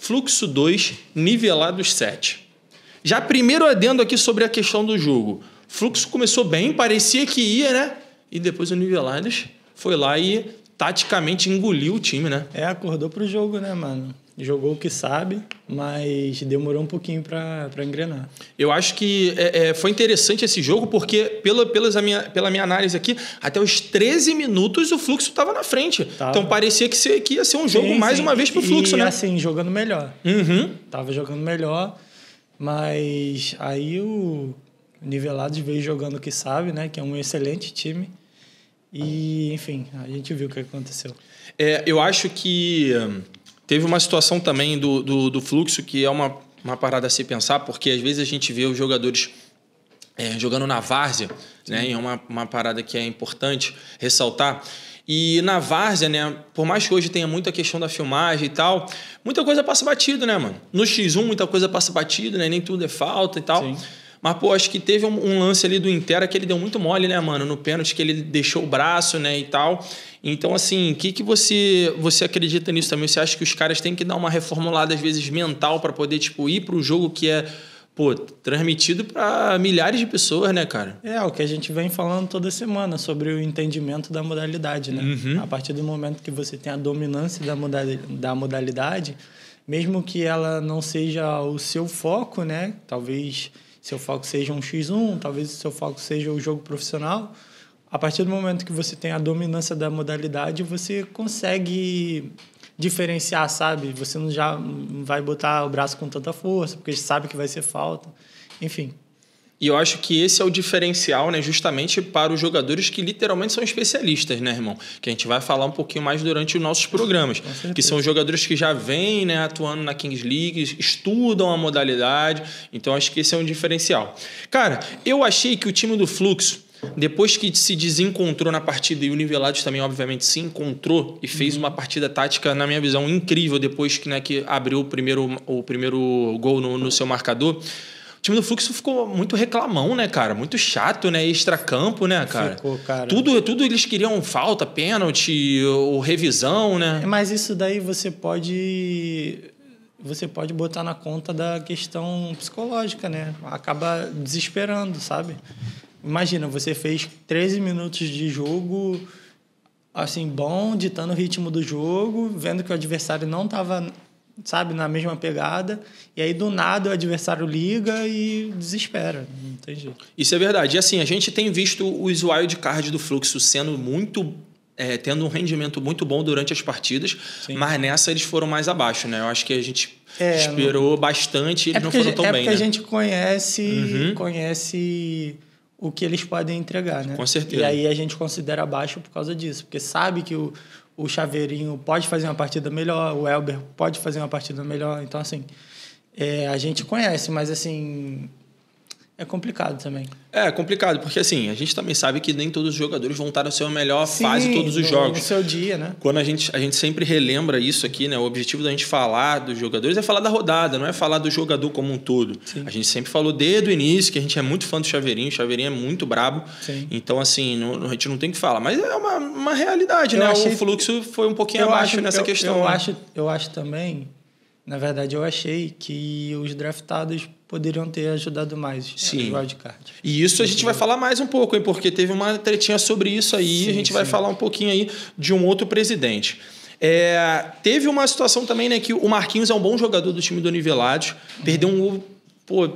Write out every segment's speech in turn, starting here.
Fluxo 2, Nivelados 7. Já primeiro adendo aqui sobre a questão do jogo. Fluxo começou bem, parecia que ia, né? E depois o Nivelados foi lá e taticamente engoliu o time, né? Acordou pro jogo, né, mano? Jogou o que sabe, mas demorou um pouquinho para engrenar. Eu acho que foi interessante esse jogo porque, pela minha análise aqui, até os 13 minutos o Fluxo estava na frente. Tava. Então parecia que ia ser um jogo mais uma vez pro Fluxo, né? E assim, jogando melhor. Uhum. Tava jogando melhor, mas aí o Nivelados veio jogando o que sabe, né? Que é um excelente time. E, enfim, a gente viu o que aconteceu. Eu acho que teve uma situação também do Fluxo que é uma parada a se pensar, porque às vezes a gente vê os jogadores jogando na várzea, né? E é uma parada que é importante ressaltar. E na várzea, né? Por mais que hoje tenha muita questão da filmagem e tal, muita coisa passa batido, né, mano? No X1 muita coisa passa batido, né? Nem tudo é falta e tal. Sim. Mas, pô, acho que teve um lance ali do Intera que ele deu muito mole, né, mano? No pênalti que ele deixou o braço, né, e tal. Então, assim, o que você acredita nisso também? Você acha que os caras têm que dar uma reformulada, às vezes, mental para poder, tipo, ir pro jogo que é, pô, transmitido para milhares de pessoas, né, cara? O que a gente vem falando toda semana sobre o entendimento da modalidade, né? Uhum. A partir do momento que você tem a dominância da modalidade, mesmo que ela não seja o seu foco, né? Talvez seu foco seja um X1, talvez o seu foco seja o jogo profissional. A partir do momento que você tem a dominância da modalidade, você consegue diferenciar, sabe? Você não vai botar o braço com tanta força, porque sabe que vai ser falta. Enfim. E eu acho que esse é o diferencial, né, justamente para os jogadores que literalmente são especialistas, né, irmão? Que a gente vai falar um pouquinho mais durante os nossos programas. Que são os jogadores que já vêm, né, atuando na Kings League, estudam a modalidade. Então, acho que esse é um diferencial. Cara, eu achei que o time do Fluxo, depois que se desencontrou na partida, e o Nivelados também, obviamente, se encontrou e fez uma partida tática, na minha visão, incrível, depois que, né, que abriu o primeiro gol no seu marcador. O time do Fluxo ficou muito reclamão, né, cara? Muito chato, né? Extracampo, né, cara? Ficou, cara. Tudo eles queriam falta, pênalti, ou revisão, né? Mas isso daí você pode botar na conta da questão psicológica, né? Acaba desesperando, sabe? Imagina, você fez 13 minutos de jogo, assim, bom, ditando o ritmo do jogo, vendo que o adversário não estava, sabe, na mesma pegada, e aí do nada o adversário liga e desespera, não tem jeito. Isso é verdade. E assim, a gente tem visto os wildcards do Fluxo sendo muito... tendo um rendimento muito bom durante as partidas, sim, mas nessa eles foram mais abaixo, né? Eu acho que a gente esperou bastante e eles não foram tão bem, né? É porque a gente conhece o que eles podem entregar, né? Com certeza. E aí a gente considera baixo por causa disso, porque sabe que o Chaveirinho pode fazer uma partida melhor, o Elber pode fazer uma partida melhor. Então, assim, a gente conhece, mas, assim, é complicado também. É complicado, porque, assim, a gente também sabe que nem todos os jogadores vão estar na sua melhor fase todos os jogos. No seu dia, né? Quando a gente sempre relembra isso aqui, né? O objetivo da gente falar dos jogadores é falar da rodada, não é falar do jogador como um todo. Sim. A gente sempre falou desde o início que a gente é muito fã do Chaveirinho, o Chaveirinho é muito brabo. Sim. Então, assim, a gente não tem que falar. Mas é uma realidade, né? O Fluxo foi um pouiho abaixo nessa questão. Eu acho também, na verdade, eu achei que os draftados poderiam ter ajudado mais. Sim. O wildcard. E isso a gente vai falar mais um pouco, hein? Porque teve uma tretinha sobre isso aí. Sim, a gente vai falar um pouquinho aí de um outro presidente. Teve uma situação também, né? Que o Marquinhos é um bom jogador do time do Nivelados. Perdeu um gol, pô,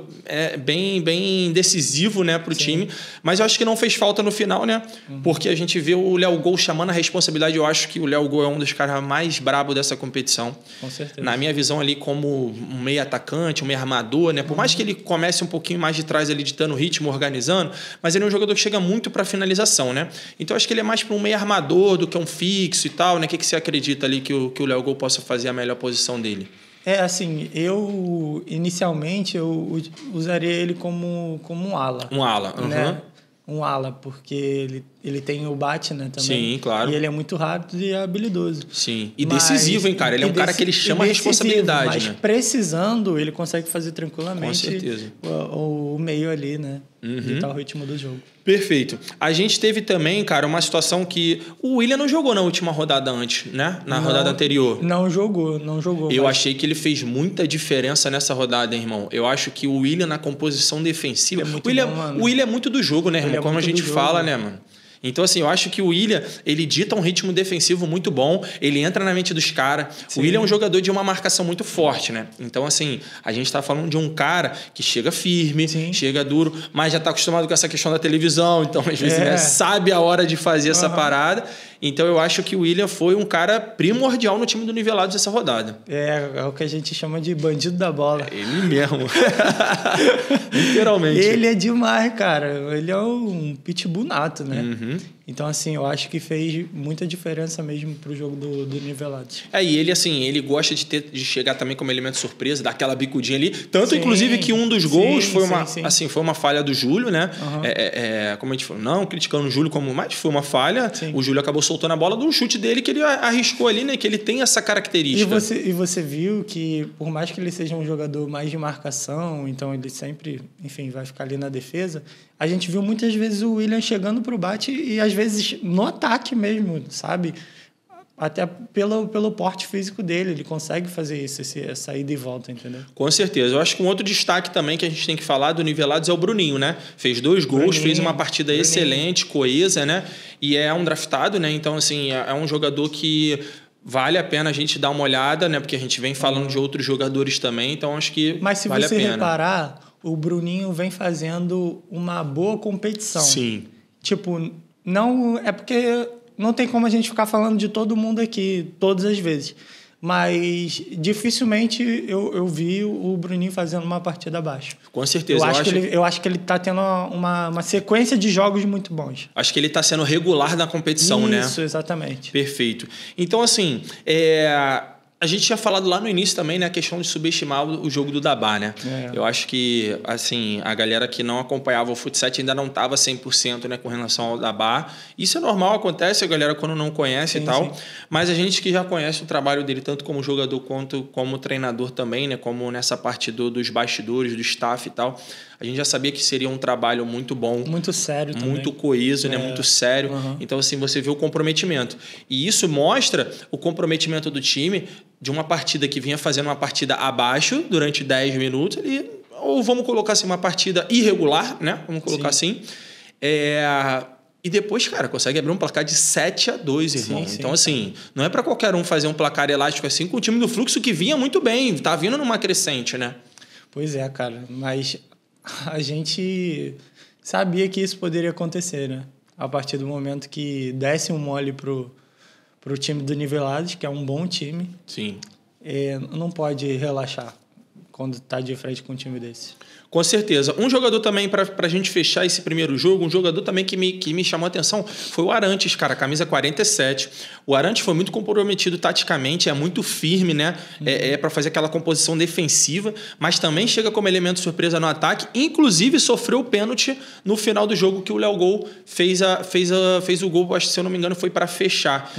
bem decisivo, né, pro time. Mas eu acho que não fez falta no final, né? Porque a gente vê o Léo Gol chamando a responsabilidade. Eu acho que o Léo Gol é um dos caras mais brabos dessa competição. Com certeza. Na minha visão ali, como um meio atacante, um meio armador, né? Por mais que ele comece um pouquinho mais de trás ali, ditando o ritmo, organizando, mas ele é um jogador que chega muito pra finalização, né? Então, acho que ele é mais para um meio armador do que um fixo e tal, né? O que você acredita ali que o Léo Gol possa fazer a melhor posição dele? Assim, inicialmente usaria ele como um ala. Um ala, né? Um ala, porque ele tem o bate, né, também. Sim, claro. E ele é muito rápido e habilidoso. Sim. E decisivo, hein, cara? Ele é um cara que ele chama a responsabilidade, mas né? precisando, ele consegue fazer tranquilamente. Com certeza. O meio ali, né? Ditar o ritmo do jogo. Perfeito. A gente teve também, cara, uma situação que o Willian não jogou na última rodada antes, né? Na rodada anterior. Não jogou. Eu achei que ele fez muita diferença nessa rodada, hein, irmão. Eu acho que o Willian na composição defensiva... O Willian é muito do jogo, né, irmão? Como a gente fala, né, mano? Então, assim, eu acho que o Willian, ele dita um ritmo defensivo muito bom, ele entra na mente dos caras. O Willian é um jogador de uma marcação muito forte, né? Então, assim, a gente tá falando de um cara que chega firme, chega duro, mas já tá acostumado com essa questão da televisão, então, às vezes, né, sabe a hora de fazer essa parada. Então, eu acho que o Willian foi um cara primordial no time do Nivelados dessa rodada. É o que a gente chama de bandido da bola. Ele mesmo. Literalmente. Ele é demais, cara. Ele é um pitbull nato, né? Então, assim, eu acho que fez muita diferença mesmo pro jogo do Nivelados. E ele, assim, ele gosta de chegar também como elemento surpresa, dar aquela bicudinha ali. Tanto, inclusive, que um dos gols foi uma falha do Júlio, né? Como a gente falou, não criticando o Júlio mas foi uma falha. O Júlio acabou soltando a bola de um chute dele que ele arriscou ali, né? Que ele tem essa característica. E você viu que, por mais que ele seja um jogador mais de marcação, então ele sempre, enfim, vai ficar ali na defesa, a gente viu muitas vezes o Willian chegando pro bate e às vezes no ataque mesmo, sabe? Até pelo porte físico dele, ele consegue fazer isso, essa ida e volta, entendeu? Com certeza. Eu acho que um outro destaque também que a gente tem que falar do Nivelados é o Bruninho, né? Fez 2 gols, fez uma partida excelente, coesa, né? E é um draftado, né? Então, assim, é um jogador que vale a pena a gente dar uma olhada, né? Porque a gente vem falando de outros jogadores também, então acho que vale a pena. Mas se você reparar, o Bruninho vem fazendo uma boa competição. Sim. Tipo, não... É porque não tem como a gente ficar falando de todo mundo aqui, todas as vezes. Mas dificilmente eu vi o Bruninho fazendo uma partida abaixo. Com certeza. Eu acho que ele está tendo uma sequência de jogos muito bons. Acho que ele está sendo regular na competição, né? Isso, exatamente. Perfeito. Então, assim, a gente tinha falado lá no início também, né, a questão de subestimar o jogo do Dabá, né? Eu acho que, assim, a galera que não acompanhava o futsal ainda não estava 100%, né, com relação ao Dabá. Isso é normal, acontece, a galera quando não conhece e tal. Sim. Mas a gente que já conhece o trabalho dele, tanto como jogador quanto como treinador também, né, como nessa parte dos bastidores, do staff e tal, a gente já sabia que seria um trabalho muito bom. Muito sério também. Muito coeso, né? Muito sério. Então, assim, você vê o comprometimento. E isso mostra o comprometimento do time de uma partida que vinha fazendo uma partida abaixo durante 10 minutos, ou vamos colocar assim, uma partida irregular, né? Vamos colocar assim. E depois, cara, consegue abrir um placar de 7-2, irmão. Então, assim, não é para qualquer um fazer um placar elástico assim com o time do Fluxo que vinha muito bem, tá vindo numa crescente, né? Pois é, cara. Mas a gente sabia que isso poderia acontecer, né? A partir do momento que desse um mole pro time do Nivelados, que é um bom time. Sim. Não pode relaxar quando está de frente com um time desse. Com certeza. Um jogador também, para a gente fechar esse primeiro jogo, um jogador também que me chamou a atenção foi o Arantes, cara, camisa 47. O Arantes foi muito comprometido taticamente, é muito firme, né? Para fazer aquela composição defensiva, mas também chega como elemento surpresa no ataque. Inclusive, sofreu o pênalti no final do jogo que o Léo Gol fez o gol, acho que, se eu não me engano, foi para fechar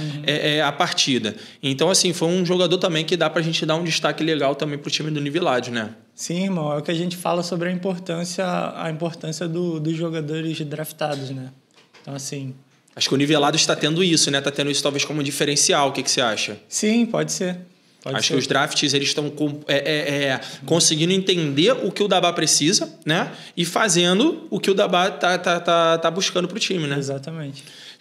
a partida. Então, assim, foi um jogador também que dá para a gente dar um destaque legal também para o time do Nivelados, né? Sim, irmão, é o que a gente fala sobre a importância dos jogadores draftados, né? Então, assim... Acho que o Nivelado está tendo isso, né? Está tendo isso talvez como diferencial. O que você acha? Sim, pode ser. Acho que os drafts eles estão conseguindo entender o que o Dabá precisa, né? E fazendo o que o Dabá tá buscando para o time, né? Exatamente.